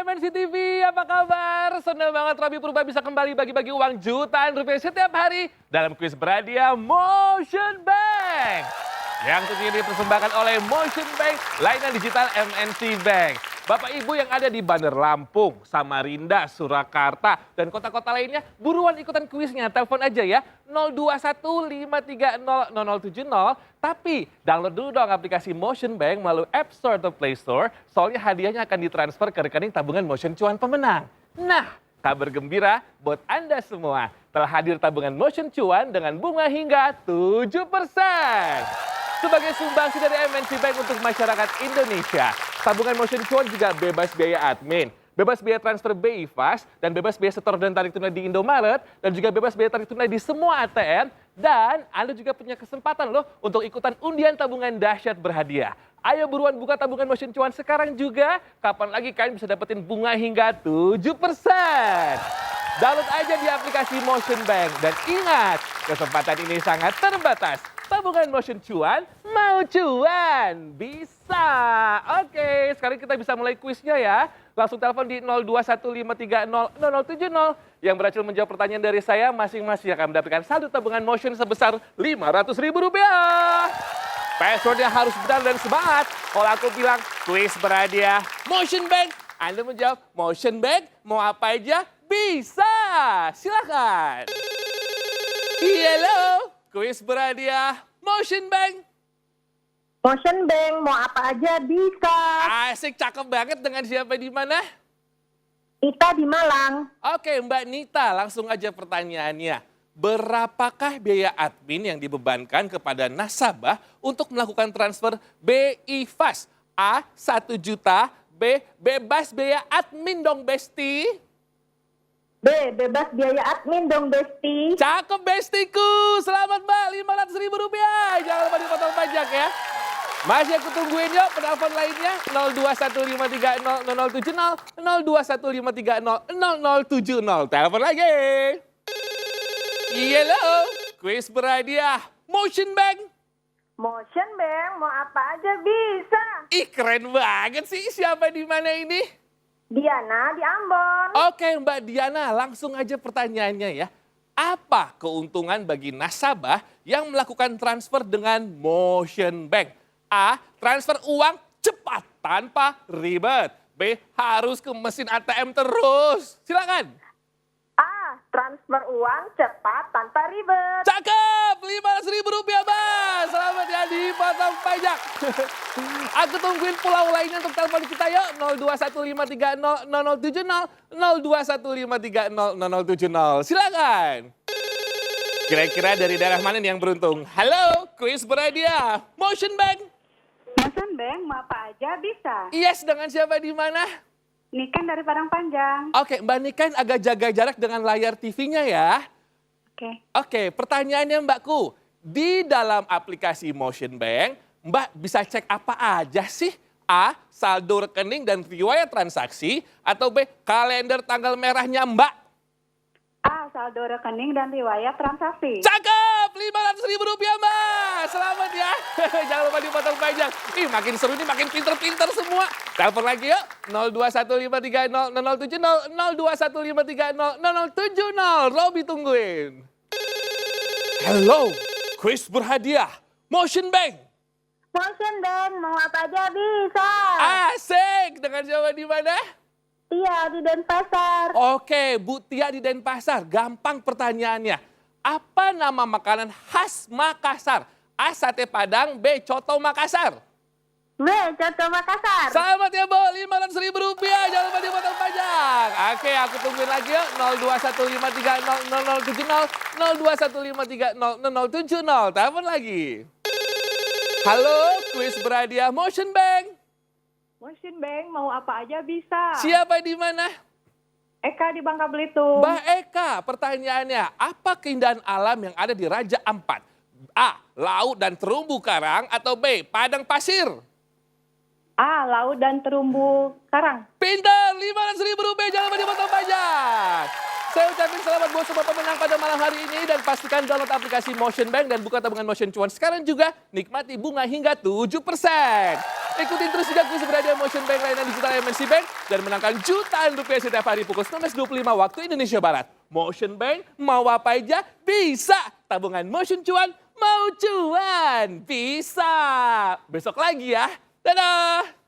MNC TV, apa kabar? Senang banget Robby Purba bisa kembali bagi-bagi uang jutaan rupiah setiap hari dalam kuis berhadiah Motion Bank. Yang tentunya dipersembahkan oleh Motion Bank, layanan digital MNC Bank. Bapak Ibu yang ada di Bandar Lampung, Samarinda, Surakarta, dan kota-kota lainnya, buruan ikutan kuisnya. Telepon aja ya, 0215300070. Tapi download dulu dong aplikasi Motion Bank melalui App Store atau Play Store, soalnya hadiahnya akan ditransfer ke rekening tabungan Motion Cuan pemenang. Nah, kabar gembira buat Anda semua. Telah hadir tabungan Motion Cuan dengan bunga hingga 7%. Sebagai sumbangsi dari MNC Bank untuk masyarakat Indonesia, tabungan Motion Cuan juga bebas biaya admin, bebas biaya transfer BI Fast, dan bebas biaya setor dan tarik tunai di Indomaret, dan juga bebas biaya tarik tunai di semua ATM, dan Anda juga punya kesempatan loh untuk ikutan undian tabungan dahsyat berhadiah. Ayo buruan buka tabungan Motion Cuan sekarang juga, kapan lagi kalian bisa dapetin bunga hingga 7%. Download aja di aplikasi Motion Bank, dan ingat, kesempatan ini sangat terbatas. Tabungan Motion Cuan, mau cuan, bisa. Oke, sekarang kita bisa mulai kuisnya ya. Langsung telepon di 0215300070 yang berhasil menjawab pertanyaan dari saya, masing-masing akan mendapatkan saldo tabungan Motion sebesar Rp500.000. Passwordnya harus benar dan semangat. Kalau aku bilang kuis berhadiah Motion Bank, Anda menjawab Motion Bank, mau apa aja bisa. Silakan. Halo. Kuis berhadiah Motion Bank. Motion Bank, mau apa aja bisa. Asik, cakep banget. Dengan siapa di mana? Nita di Malang. Oke, Mbak Nita, langsung aja pertanyaannya. Berapakah biaya admin yang dibebankan kepada nasabah untuk melakukan transfer BI Fast? A, 1 juta. B, bebas biaya admin dong, Besti. B, bebas biaya admin dong, Besti. Cakep, Bestiku. Selamat, Mbak. Rp500.000. Jangan lupa dipotong pajak ya. Masih aku tungguin yuk penelpon lainnya. 0215300070, 0215300070. Telepon lagi. Halo, kuis berhadiah Motion Bank. Motion Bank, mau apa aja bisa. Ih, keren banget sih. Siapa di mana ini? Diana di Ambon. Oke, Mbak Diana, langsung aja pertanyaannya ya. Apa keuntungan bagi nasabah yang melakukan transfer dengan Motion Bank? A, transfer uang cepat tanpa ribet. B, harus ke mesin ATM terus. Silakan. A, transfer uang cepat tanpa ribet. Cakep, Rp500.000, Mas. Selamat ya, dipotong pajak. Aku tungguin pulau lainnya untuk telepon kita yuk. 0215300070, 0215300070. Silakan. Kira-kira dari daerah mana nih yang beruntung? Halo, kuis berhadiah Motion Bank. Motion Bank, mau apa aja bisa. Yes, dengan siapa di mana? Niken dari Padang Panjang. Oke, Mbak Niken agak jaga jarak dengan layar TV-nya ya. Oke, pertanyaannya Mbakku. Di dalam aplikasi Motion Bank, Mbak bisa cek apa aja sih? A, saldo rekening dan riwayat transaksi. Atau B, kalender tanggal merahnya Mbak. A, saldo rekening dan riwayat transaksi. Cakep, Rp500.000, Mbak. Selamat ya. Jangan lupa dipotong pajak. Ih, makin seru nih, makin pinter-pinter semua. Telepon lagi yuk. 0215300070, 0215300070. Robby tungguin. Halo, kuis berhadiah Motion Bank. Motion Bank, mau apa aja bisa. Asik, dengan siapa di mana? Tia di Denpasar. Oke, Bu Tia di Denpasar. Gampang pertanyaannya. Apa nama makanan khas Makassar? A, sate Padang. B, coto Makassar. B, coto Makassar. Selamat ya, Bu. Rp500.000. Jangan lupa dipotong pajak. Oke, aku tungguin lagi yuk. 0215300070, 0215300070. Telepon lagi. Halo, kuis berhadiah Motion Bank. Motion Bank, mau apa aja bisa. Siapa di mana? Eka di Bangka Belitung. Mbak Eka, pertanyaannya, apa keindahan alam yang ada di Raja Ampat? A, laut dan terumbu karang, atau B, padang pasir? A, laut dan terumbu karang. Pintar, Rp500.000, jangan lupa dipotong pajak. Saya ucapin selamat buat semua pemenang pada malam hari ini dan pastikan download aplikasi Motion Bank dan buka tabungan Motion Cuan sekarang juga. Nikmati bunga hingga 7%. Ikutin terus juga kuis berhadiah Motion Bank layanan digital MNC Bank dan menangkan jutaan rupiah setiap hari pukul 19.25 waktu Indonesia Barat. Motion Bank mau apa aja bisa. Tabungan Motion Cuan mau cuan bisa. Besok lagi ya. Dadah.